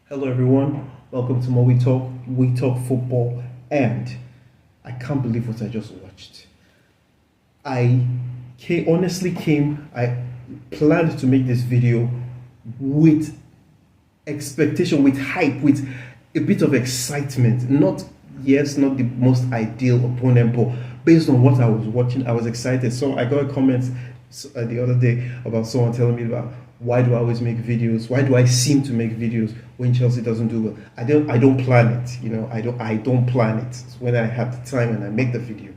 Hello, everyone. Welcome to More We Talk. We Talk Football, and I can't believe what I just watched. I honestly came. I planned to make this video with expectation, with hype, with a bit of excitement. Not the most ideal opponent, but based on what I was watching, I was excited. So I got a comment the other day about someone telling me about why do I always make videos? Why do I seem to make videos when Chelsea doesn't do well? I don't plan it. I don't plan it. It's when I have the time and I make the video.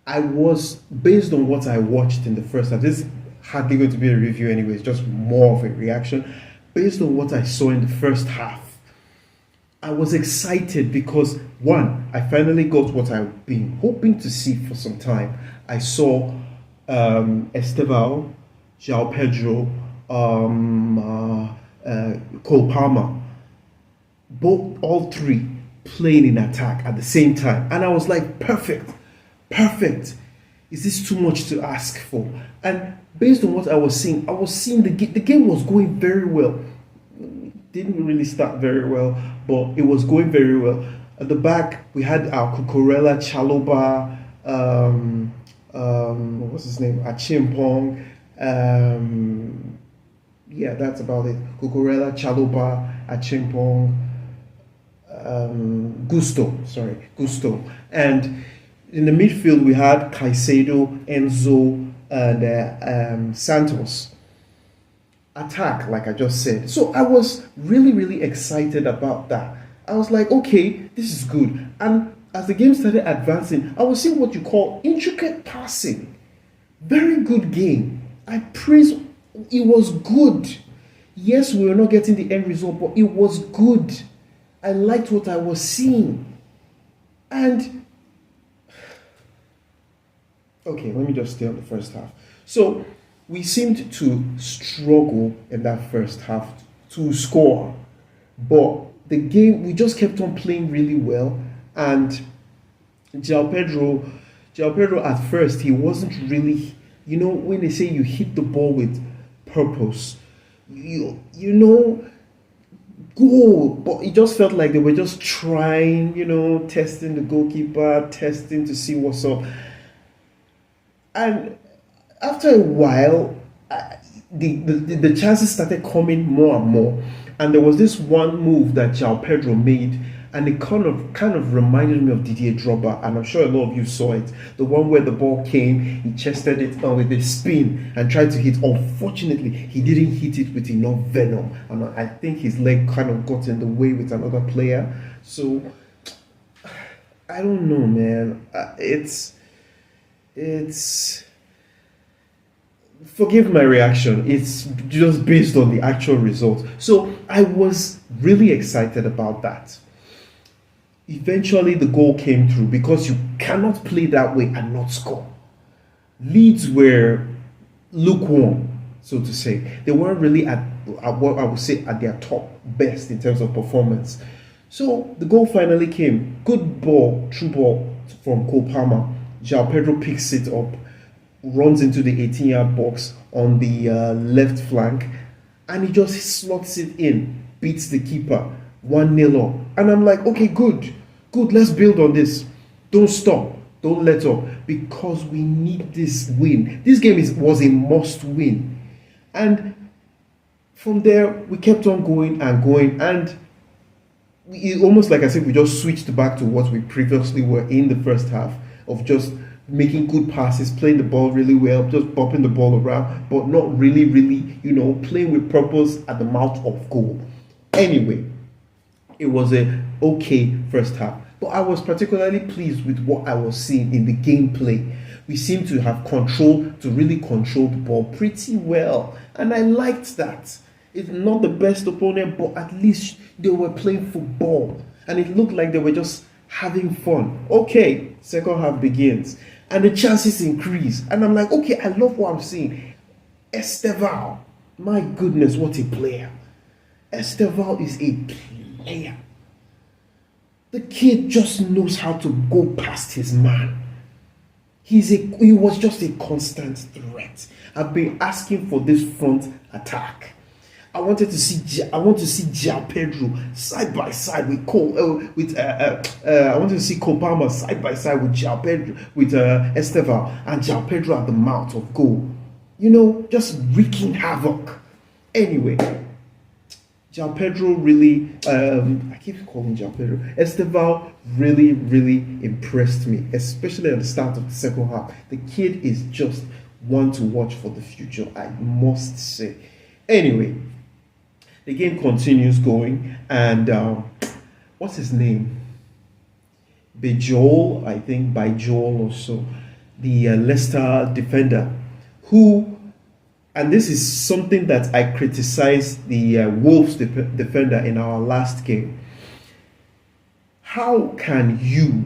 I was based on what I watched in the first half. This is hardly going to be a review anyway. It's just more of a reaction. Based on what I saw in the first half, I was excited because one, I finally got what I've been hoping to see for some time. I saw Estevao, João Pedro, Cole Palmer, all three playing in attack at the same time, and I was like, perfect. Is this too much to ask for? And based on what I was seeing the game was going very well. Didn't really start very well, but it was going very well. At the back, we had our Cucurella, Chaloba, what's his name? Achimpong. Yeah, that's about it. Cucurella, Chaloba, Achimpong, Gusto. And in the midfield, we had Caicedo, Enzo, and Santos. Attack, like I just said. So I was really excited about that. I was like, okay, this is good. And as the game started advancing, I was seeing what you call intricate passing. Very good game. I praise. It was good. Yes, we were not getting the end result, but it was good. I liked what I was seeing. And okay, let me just stay on the first half. So we seemed to struggle in that first half to score, but the game, we just kept on playing really well. And João Pedro at first, he wasn't really, when they say you hit the ball with purpose, goal, but it just felt like they were just trying, testing the goalkeeper, testing to see what's up. And after a while, the chances started coming more and more. And there was this one move that João Pedro made, and it kind of reminded me of Didier Drogba, and I'm sure a lot of you saw it. The one where the ball came, he chested it with a spin and tried to hit. Unfortunately, he didn't hit it with enough venom, and I think his leg kind of got in the way with another player. So I don't know, man. It's forgive my reaction, it's just based on the actual result. So I was really excited about that. Eventually the goal came through, because you cannot play that way and not score. Leeds were lukewarm, so to say. They weren't really at what I would say at their top best in terms of performance. So the goal finally came. Good ball, true ball from Cole Palmer. João Pedro picks it up, runs into the 18-yard box on the left flank, and he just slots it in, beats the keeper, 1-0 up. And I'm like, okay, good, let's build on this. Don't stop, don't let up, because we need this win. This game was a must win. And from there, we kept on going, and almost like I said, we just switched back to what we previously were in the first half, of just making good passes, playing the ball really well, just bopping the ball around, but not really, playing with purpose at the mouth of goal. Anyway, it was a okay first half, but I was particularly pleased with what I was seeing in the gameplay. We seemed to have really control the ball pretty well, and I liked that. It's not the best opponent, but at least they were playing football, and it looked like they were just having fun. Okay, second half begins, and the chances increase, and I'm like, okay, I love what I'm seeing. Estevao, my goodness, what a player. Estevao is a player. The kid just knows how to go past his man. He was just a constant threat. I've been asking for this front attack. I want to see João Pedro side by side with I wanted to see Cole Palmer side by side with João Pedro with Esteval, and João Pedro at the mouth of goal. Just wreaking havoc. Anyway, João Pedro really, I keep calling João Pedro. Esteval really, really impressed me, especially at the start of the second half. The kid is just one to watch for the future, I must say. Anyway, the game continues going, and what's his name? Bajol, I think, Bajol or so, the Leicester defender, who, and this is something that I criticized the Wolves defender in our last game. How can you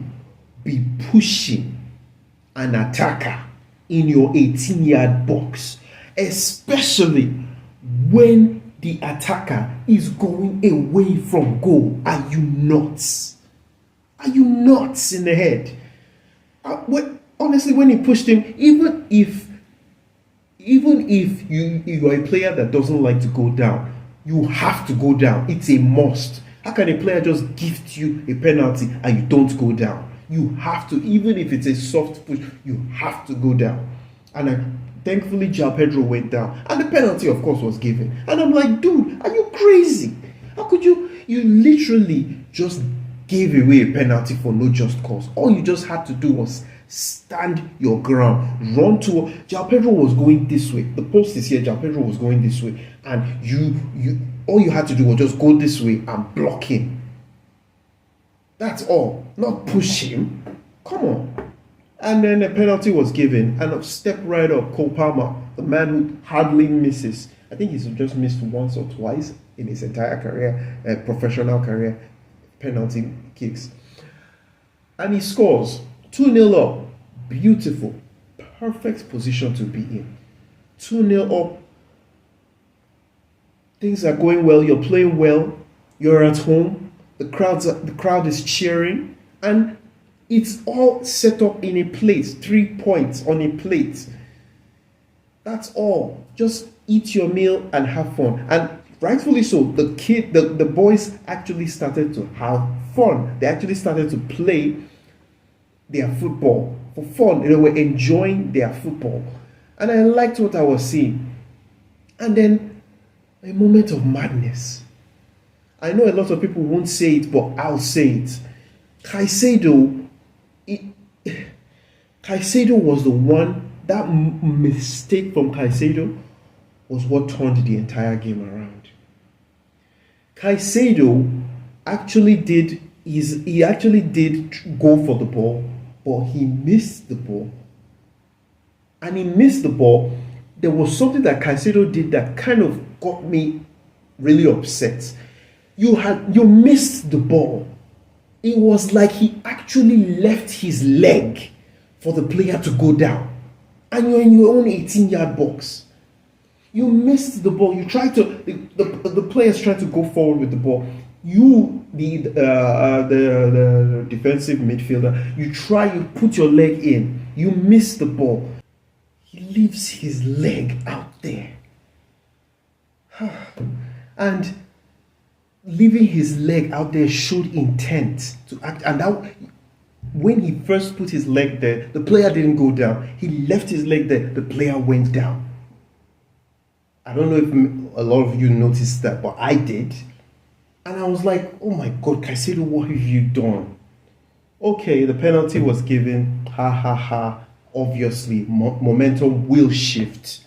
be pushing an attacker in your 18-yard box, especially when the attacker is going away from goal? Are you nuts? Are you nuts in the head? Honestly, when he pushed him, even if you are a player that doesn't like to go down, you have to go down. It's a must. How can a player just gift you a penalty and you don't go down? You have to, even if it's a soft push, you have to go down. And thankfully, João Pedro went down. And the penalty, of course, was given. And I'm like, dude, are you crazy? How could you? You literally just gave away a penalty for no just cause. All you just had to do was stand your ground. Run to... João Pedro was going this way. The post is here. João Pedro was going this way. And you all you had to do was just go this way and block him. That's all. Not push him. Come on. And then a penalty was given, and step right up, Cole Palmer, the man who hardly misses. I think he's just missed once or twice in his entire career, professional career, penalty kicks. And he scores 2-0 up. Beautiful. Perfect position to be in. 2-0 up. Things are going well. You're playing well. You're at home. The crowd is cheering, and it's all set up in a plate. 3 points on a plate. That's all. Just eat your meal and have fun. And rightfully so, the boys actually started to have fun. They actually started to play their football for fun. They were enjoying their football. And I liked what I was seeing. And then a moment of madness. I know a lot of people won't say it, but I'll say it. Caicedo was the one. That mistake from Caicedo was what turned the entire game around. Caicedo actually did go for the ball, but he missed the ball. And he missed the ball. There was something that Caicedo did that kind of got me really upset. You missed the ball. It was like he actually left his leg for the player to go down. And you're in your own 18-yard box. You missed the ball. You tried to, the players tried to go forward with the ball. You, the defensive midfielder, you put your leg in. You miss the ball. He leaves his leg out there. And leaving his leg out there showed intent to act. And that, when he first put his leg there, the player didn't go down. He left his leg there. The player went down. I don't know if a lot of you noticed that, but I did. And I was like, oh my God, Caicedo, what have you done? Okay, the penalty was given. Ha ha ha. Obviously, momentum will shift.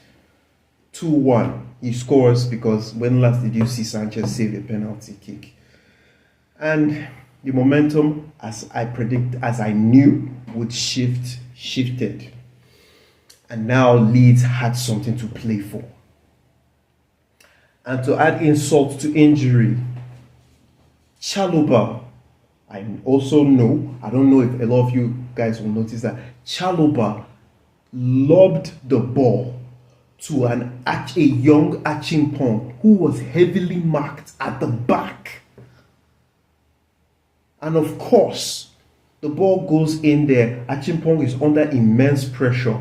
2-1. He scores because when last did you see Sanchez save a penalty kick? And the momentum, as I knew, would shifted. And now Leeds had something to play for. And to add insult to injury, Chalobah, I also know, I don't know if a lot of you guys will notice that Chalobah lobbed the ball to a young Achimpong who was heavily marked at the back. And of course, the ball goes in there. Achimpong is under immense pressure.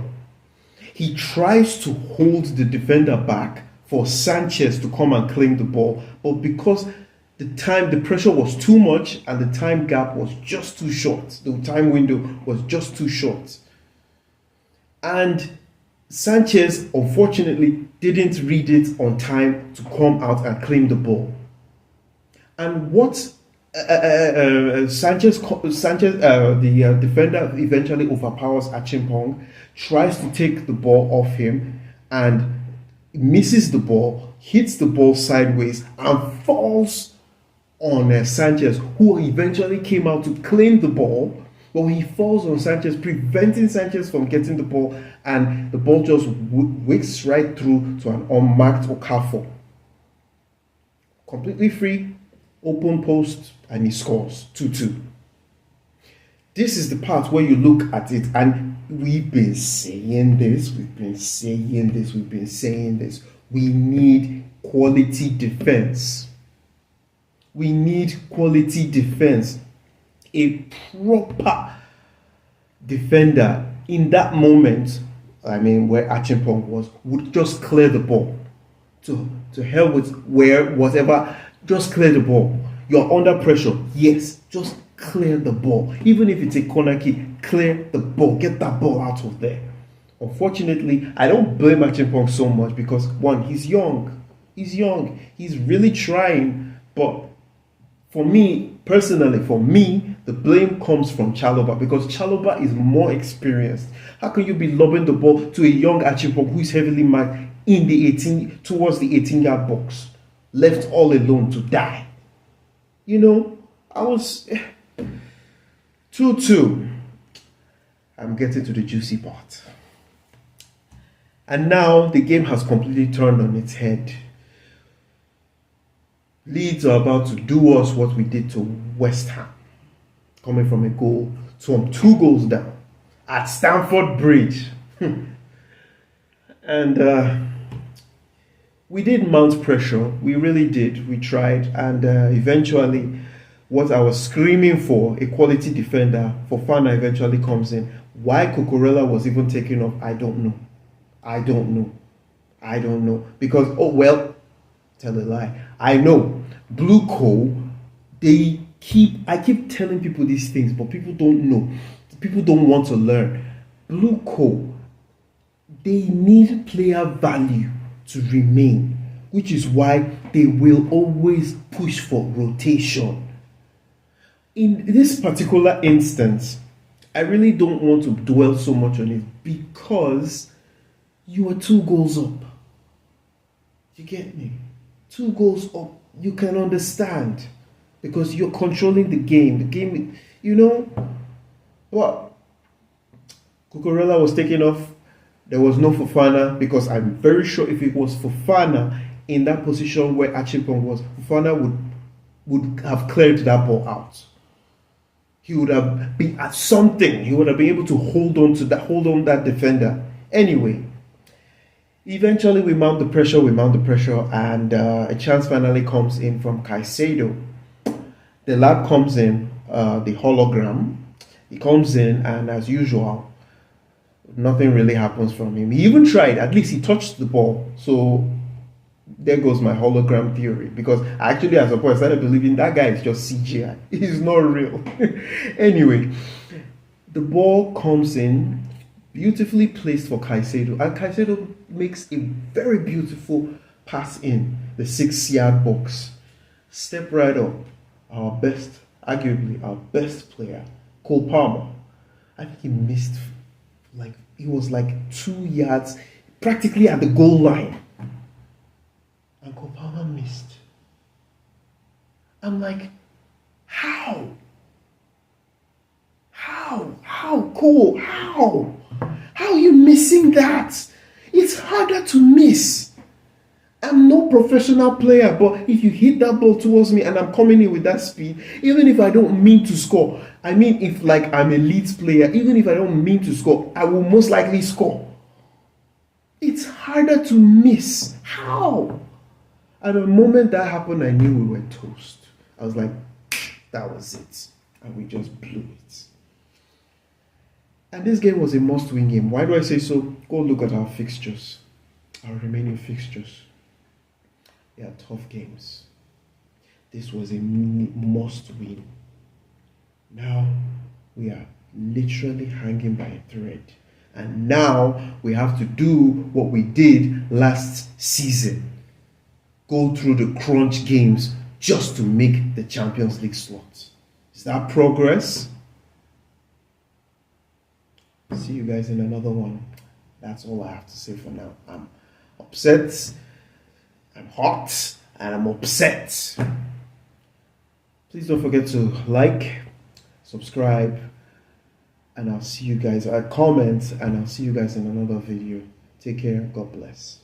He tries to hold the defender back for Sanchez to come and claim the ball, but because the pressure was too much and the time gap was just too short, the time window was just too short. And Sanchez, unfortunately, didn't read it on time to come out and claim the ball. And what Sanchez, the defender, eventually overpowers Achimpong, tries to take the ball off him, and misses the ball, hits the ball sideways, and falls on Sanchez, who eventually came out to claim the ball. But he falls on Sanchez, preventing Sanchez from getting the ball, and the ball just wicks right through to an unmarked Okafor. Completely free, open post, and he scores 2-2. This is the part where you look at it, and we've been saying this. We need quality defense. We need quality defense. A proper defender in that moment, where Achimpong was, would just clear the ball. To hell with whatever, just clear the ball. You're under pressure. Yes, just clear the ball. Even if it's a corner kick, clear the ball. Get that ball out of there. Unfortunately, I don't blame Achimpong so much because, one, he's young. He's really trying. But for me, personally, the blame comes from Chalobah, because Chalobah is more experienced. How can you be lobbing the ball to a young Achimpong who is heavily marked towards the 18-yard box, left all alone to die? I was 2-2. I'm getting to the juicy part. And now the game has completely turned on its head. Leeds are about to do us what we did to West Ham, coming from 2 goals down at Stamford Bridge. And we did mount pressure. We really did. We tried. And eventually, what I was screaming for, a quality defender, Fofana eventually comes in. Why Cucurella was even taken off, I don't know. Because, tell a lie. I know. Blue Coal, I keep telling people these things, but people don't know. People don't want to learn. Blue Coal, they need player value to remain, which is why they will always push for rotation. In this particular instance, I really don't want to dwell so much on it because you are 2 goals up. You get me? 2 goals up. You can understand because you're controlling the game. The game, what? Cucurella was taken off. There was no Fofana, because I'm very sure if it was Fofana in that position where Achimpong was, Fofana would have cleared that ball out. He would have been at something. He would have been able to hold on that defender. Anyway, eventually we mount the pressure, and a chance finally comes in from Caicedo. The lad comes in, the hologram. He comes in, and as usual, nothing really happens from him. He even tried, at least he touched the ball. So there goes my hologram theory, because actually at some point I started believing that guy is just CGI. He's not real. Anyway, the ball comes in, beautifully placed for Caicedo, and Caicedo makes a very beautiful pass in the 6-yard box. Step right up, arguably our best player, Cole Palmer. I think he missed, he was 2 yards, practically at the goal line. And Cole Palmer missed. I'm like, how? Cole? How are you missing that? It's harder to miss. I'm no professional player, but if you hit that ball towards me and I'm coming in with that speed, even if I don't mean to score, if I'm a Leeds player, even if I don't mean to score, I will most likely score. It's harder to miss. How? At the moment that happened, I knew we were toast. I was like, that was it. And we just blew it. And this game was a must-win game. Why do I say so? Go look at our fixtures, our remaining fixtures. They are tough games. This was a must win. Now we are literally hanging by a thread. And now we have to do what we did last season. Go through the crunch games just to make the Champions League slot. Is that progress? See you guys in another one. That's all I have to say for now. I'm upset, I'm hot, and I'm upset. Please don't forget to like, subscribe, and I'll see you guys. Comment, and I'll see you guys in another video. Take care. God bless.